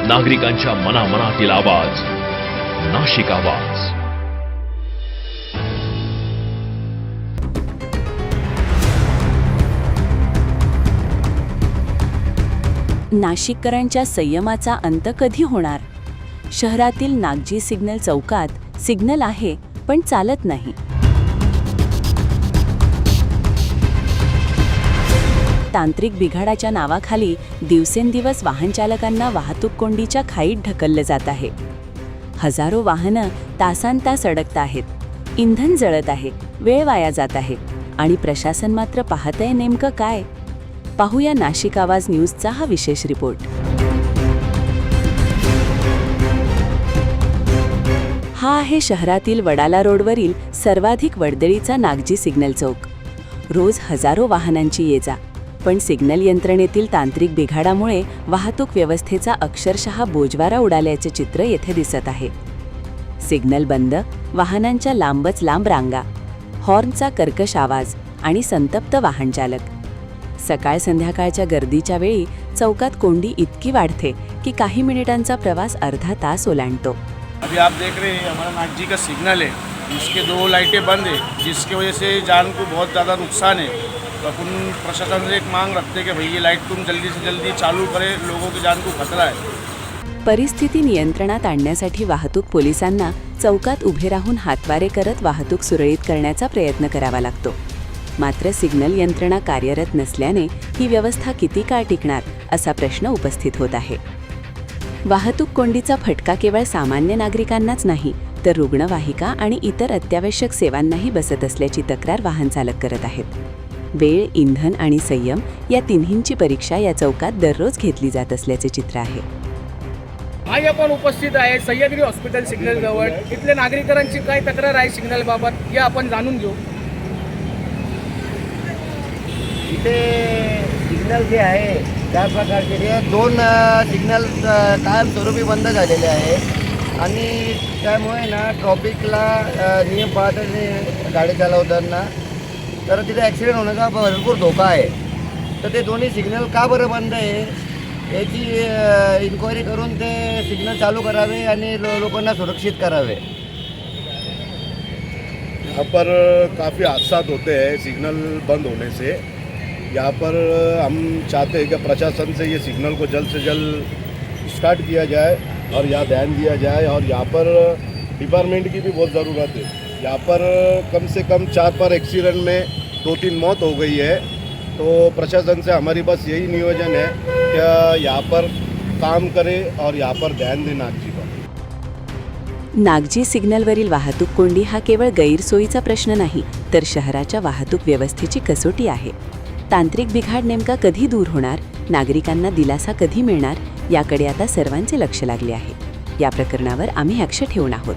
नागरिकांच्या मनामनातील आवाज, नाशिक आवाज. नाशिककरांच्या संयमाचा अंत कधी होणार? शहरातील नागजी सिग्नल चौकात सिग्नल आहे पण चालत नाही. तांत्रिक बिघाडाच्या नावाखाली दिवसेंदिवस वाहनचालकांना वाहतूक कोंडीच्या खाईत ढकललं जात आहे. हजारो वाहनं तासांतास अडकत आहेत, इंधन जळत आहे, वेळ वाया जात आहे आणि प्रशासन मात्र पाहतंय नेमकं काय? पाहूया नाशिक आवाज न्यूजचा हा विशेष रिपोर्ट. हा आहे शहरातील वडाला रोडवरील सर्वाधिक वर्दळीचा नागजी सिग्नल चौक. रोज हजारो वाहनांची ये-जा, पण सिग्नल यंत्रणेतील तांत्रिक बिघाडामुळे वाहतूक व्यवस्थेचा अक्षरशः बोजवारा उडाल्याचे चित्र येथे दिसत आहे. सिग्नल बंद, वाहनांच्या लांबच लांब रांगा, हॉर्नचा कर्कश आवाज आणि संतप्त वाहनचालक. सकाळ संध्याकाळच्या गर्दीच्या वेळी चौकात कोंडी इतकी वाढते की काही मिनिटांचा प्रवास अर्धा तास ओलांडतो. अभी आप देख रहे हैं हमारा नागजी का सिग्नल है, इसके 2 लाइटें बंद है, जिसकी वजह से जान को बहुत ज़्यादा नुकसान है. तो अपन प्रशासन से एक मांग रखते हैं कि भाई ये लाइट तुम जल्दी से जल्दी चालू करें, लोगों की जान को खतरा है. परिस्थिती नियंत्रणात आणण्यासाठी वाहतूक पोलिसांना चौकात उभे राहून हातवारे करत वाहतूक सुरळीत करण्याचा प्रयत्न करावा लागतो. मात्र सिग्नल यंत्रणा कार्यरत नसल्याने ही व्यवस्था किती काळ टिकणार असा प्रश्न उपस्थित होत आहे. वाहतूक कोंडीचा फटका केवळ सामान्य नागरिकांनाच नाही, तर रुग्णवाहिका आणि इतर अत्यावश्यक सेवांनाही बसत असल्याची तक्रार वाहन चालक करत आहेत. वेळ, इंधन आणि संयम या तिन्हींची परीक्षा या चौकात दररोज घेतली जात असल्याचे चित्र आहे. आज आपण उपस्थित आहे सह्याद्री हॉस्पिटल सिग्नल जवळ. इथल्या नागरिकांची काय तक्रार आहे सिग्नल बाबत हे आपण जाणून घेऊ. इथे सिग्नल जे आहे त्या प्रकारचे 2 सिग्नल कायमस्वरूपी बंद झालेले आहेत आणि त्यामुळे ना ट्रॉफिकला नियम पाळत गाडी चालवताना तर तिथे ॲक्सिडेंट होण्याचा भरपूर धोका आहे. तर ते दोन्ही सिग्नल का बरं बंद आहे याची इन्क्वायरी करून ते सिग्नल चालू करावे आणि लोकांना सुरक्षित करावे. यहाँ पर काफ़ी हादसा होते हैं सिग्नल बंद होने से. यहाँ पर हम चाहते हैं कि प्रशासन से ये सिग्नल को जल्द से जल्द स्टार्ट किया जाए और यहाँ ध्यान दिया जाए. और यहाँ पर डिपार्टमेंट की भी बहुत ज़रूरत है. यहाँ पर कम से कम 4 पर एक्सीडेंट में 2-3 मौत हो गई है. तो प्रशासन से हमारी बस यही नियोजन है कि यहाँ पर काम करे और यहाँ पर ध्यान दें नागजी पर. नागजी सिग्नलवरील वाहतूक कोंडी हा केवळ गैरसोयीचा प्रश्न नाही, तर शहराच्या वाहतूक व्यवस्थेची कसोटी आहे. तांत्रिक बिघाड नेमका कधी दूर होणार, नागरिकांना दिलासा कधी मिळणार याकडे आता सर्वांचे लक्ष लागले आहे. या प्रकरणावर आम्ही लक्ष ठेवून आहोत.